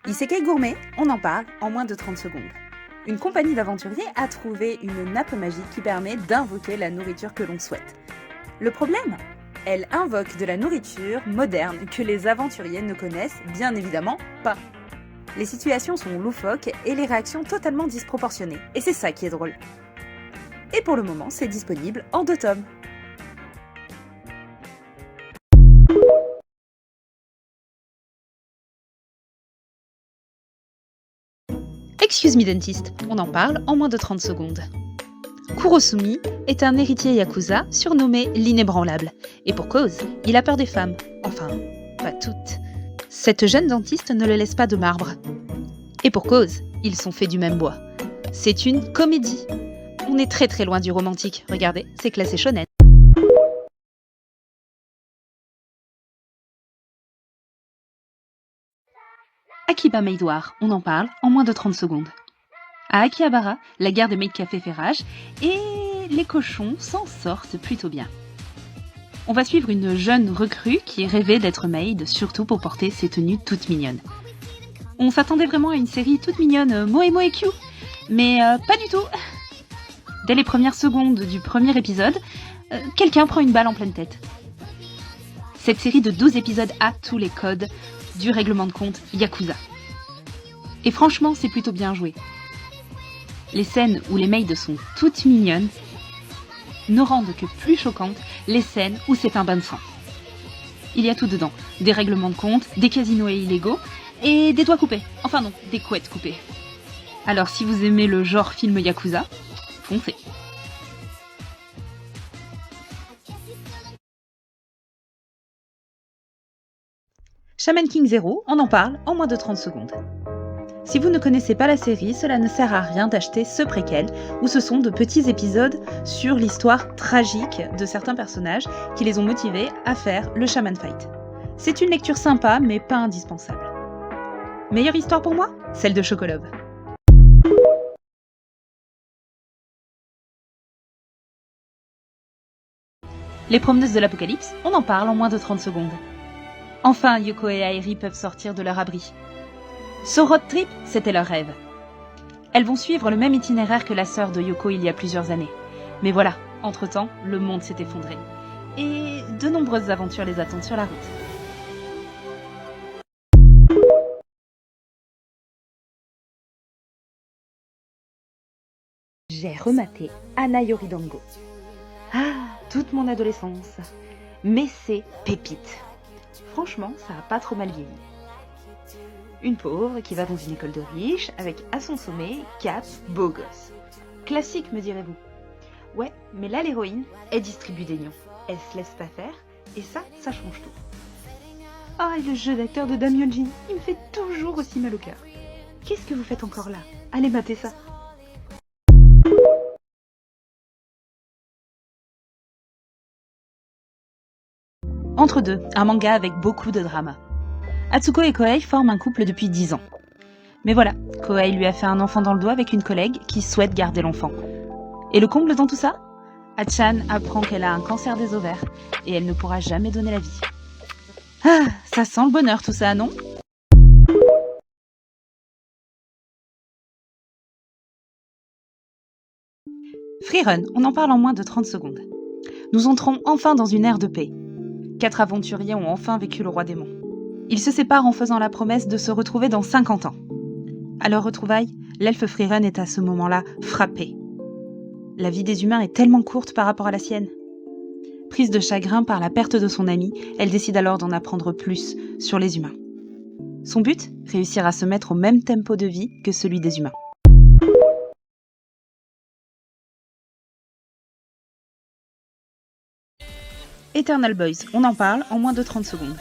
Isekai Gourmet, on en parle en moins de 30 secondes. Une compagnie d'aventuriers a trouvé une nappe magique qui permet d'invoquer la nourriture que l'on souhaite. Le problème ? Elle invoque de la nourriture moderne que les aventuriers ne connaissent bien évidemment pas. Les situations sont loufoques et les réactions totalement disproportionnées. Et c'est ça qui est drôle. Et pour le moment, c'est disponible en 2 tomes. Excuse me dentiste, on en parle en moins de 30 secondes. Kurosumi est un héritier yakuza surnommé l'inébranlable. Et pour cause, il a peur des femmes. Enfin, pas toutes. Cette jeune dentiste ne le laisse pas de marbre. Et pour cause, ils sont faits du même bois. C'est une comédie. On est très très loin du romantique. Regardez, c'est classé shonen. Akiba Maidwar, on en parle en moins de 30 secondes. À Akihabara, la guerre des maid café fait rage et les cochons s'en sortent plutôt bien. On va suivre une jeune recrue qui rêvait d'être maid, surtout pour porter ses tenues toutes mignonnes. On s'attendait vraiment à une série toute mignonne, Moe Moe Q, mais pas du tout. Dès les premières secondes du premier épisode, quelqu'un prend une balle en pleine tête. Cette série de 12 épisodes a tous les codes du règlement de compte Yakuza. Et franchement, c'est plutôt bien joué. Les scènes où les maids sont toutes mignonnes ne rendent que plus choquantes les scènes où c'est un bain de sang. Il y a tout dedans, des règlements de compte, des casinos illégaux et des doigts coupés. Enfin non, des couettes coupées. Alors si vous aimez le genre film Yakuza, foncez. Shaman King Zero, on en parle en moins de 30 secondes. Si vous ne connaissez pas la série, cela ne sert à rien d'acheter ce préquel, où ce sont de petits épisodes sur l'histoire tragique de certains personnages qui les ont motivés à faire le Shaman Fight. C'est une lecture sympa, mais pas indispensable. Meilleure histoire pour moi ? Celle de Chocolove. Les promeneuses de l'Apocalypse, on en parle en moins de 30 secondes. Enfin, Yoko et Airi peuvent sortir de leur abri. Ce road trip, c'était leur rêve. Elles vont suivre le même itinéraire que la sœur de Yoko il y a plusieurs années. Mais voilà, entre-temps, le monde s'est effondré. Et de nombreuses aventures les attendent sur la route. J'ai rematé Anna Yoridango. Ah, toute mon adolescence. Mais c'est pépite. Franchement, ça a pas trop mal vieilli. Une pauvre qui va dans une école de riches, avec à son sommet 4 beaux gosses. Classique, me direz-vous. Ouais, mais là l'héroïne, elle distribue des nions. Elle se laisse pas faire, et ça change tout. Ah, et le jeu d'acteur de Dame Hyun-jin, il me fait toujours aussi mal au cœur. Qu'est-ce que vous faites encore là ? Allez mater ça. Entre deux, un manga avec beaucoup de drama. Atsuko et Kohei forment un couple depuis 10 ans. Mais voilà, Kohei lui a fait un enfant dans le dos avec une collègue qui souhaite garder l'enfant. Et le comble dans tout ça ? Hachan apprend qu'elle a un cancer des ovaires et elle ne pourra jamais donner la vie. Ah, ça sent le bonheur tout ça, non ? Freerun, on en parle en moins de 30 secondes. Nous entrons enfin dans une ère de paix. 4 aventuriers ont enfin vécu le roi démon. Ils se séparent en faisant la promesse de se retrouver dans 50 ans. À leur retrouvailles, l'elfe Freerun est à ce moment-là frappé. La vie des humains est tellement courte par rapport à la sienne. Prise de chagrin par la perte de son ami, elle décide alors d'en apprendre plus sur les humains. Son but ? Réussir à se mettre au même tempo de vie que celui des humains. Eternal Boys, on en parle en moins de 30 secondes.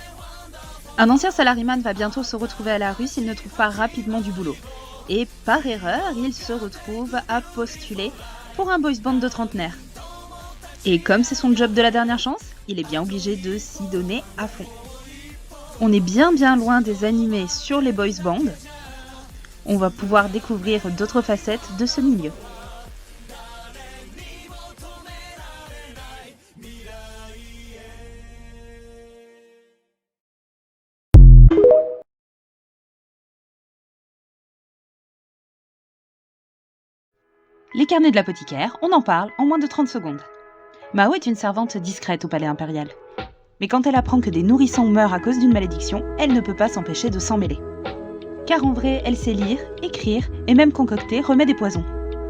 Un ancien salariman va bientôt se retrouver à la rue s'il ne trouve pas rapidement du boulot. Et par erreur, il se retrouve à postuler pour un boys band de trentenaires. Et comme c'est son job de la dernière chance, il est bien obligé de s'y donner à fond. On est bien loin des animés sur les boys bands. On va pouvoir découvrir d'autres facettes de ce milieu. Les carnets de l'apothicaire, on en parle en moins de 30 secondes. Mao est une servante discrète au palais impérial. Mais quand elle apprend que des nourrissons meurent à cause d'une malédiction, elle ne peut pas s'empêcher de s'en mêler. Car en vrai, elle sait lire, écrire et même concocter remèdes et poisons.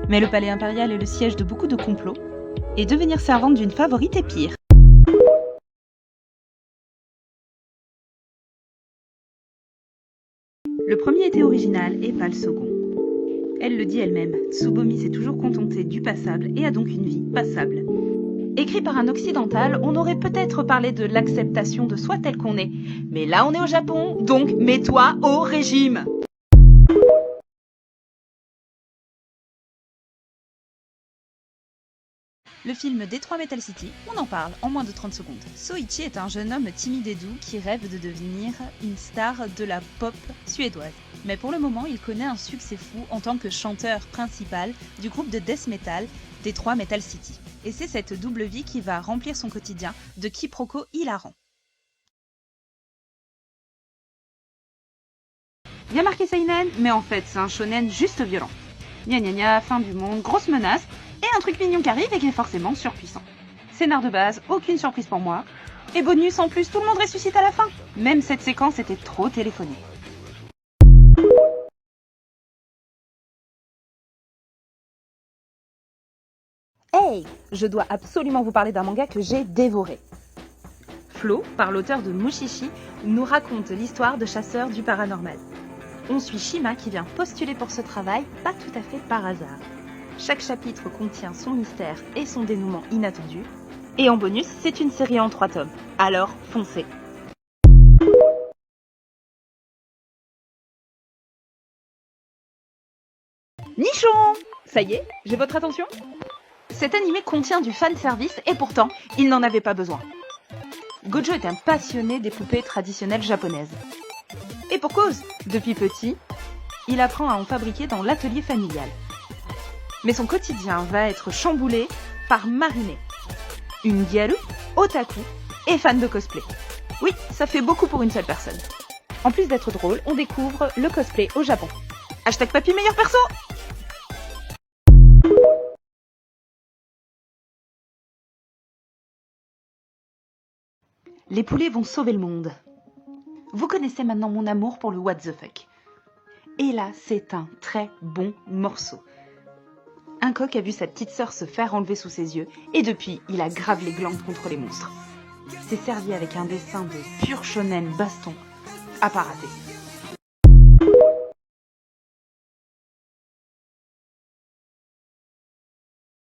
Mais le palais impérial est le siège de beaucoup de complots, et devenir servante d'une favorite est pire. Le premier était original et pas le second. Elle le dit elle-même, Tsubomi s'est toujours contentée du passable et a donc une vie passable. Écrit par un occidental, on aurait peut-être parlé de l'acceptation de soi tel qu'on est. Mais là on est au Japon, donc mets-toi au régime! Le film Détroit Metal City, on en parle en moins de 30 secondes. Soichi est un jeune homme timide et doux qui rêve de devenir une star de la pop suédoise. Mais pour le moment, il connaît un succès fou en tant que chanteur principal du groupe de death metal Détroit Metal City. Et c'est cette double vie qui va remplir son quotidien de quiproquos hilarants. Il y a marqué seinen, mais en fait c'est un shonen juste violent. Gna gna gna, fin du monde, grosse menace, et un truc mignon qui arrive et qui est forcément surpuissant. Scénar de base, aucune surprise pour moi. Et bonus en plus, tout le monde ressuscite à la fin. Même cette séquence était trop téléphonée. Hey, je dois absolument vous parler d'un manga que j'ai dévoré. Flo, par l'auteur de Mushishi, nous raconte l'histoire de chasseurs du paranormal. On suit Shima qui vient postuler pour ce travail, pas tout à fait par hasard. Chaque chapitre contient son mystère et son dénouement inattendu. Et en bonus, c'est une série en 3 tomes. Alors, foncez! Nichon! Ça y est, j'ai votre attention? Cet animé contient du fanservice et pourtant, il n'en avait pas besoin. Gojo est un passionné des poupées traditionnelles japonaises. Et pour cause, depuis petit, il apprend à en fabriquer dans l'atelier familial. Mais son quotidien va être chamboulé par Marine, une gyaru, otaku et fan de cosplay. Oui, ça fait beaucoup pour une seule personne. En plus d'être drôle, on découvre le cosplay au Japon. Hashtag papy meilleur perso! Les poulets vont sauver le monde. Vous connaissez maintenant mon amour pour le what the fuck. Et là, c'est un très bon morceau. Un coq a vu sa petite sœur se faire enlever sous ses yeux, et depuis, il a grave les glandes contre les monstres. C'est servi avec un dessin de pur shonen baston, à pas rater.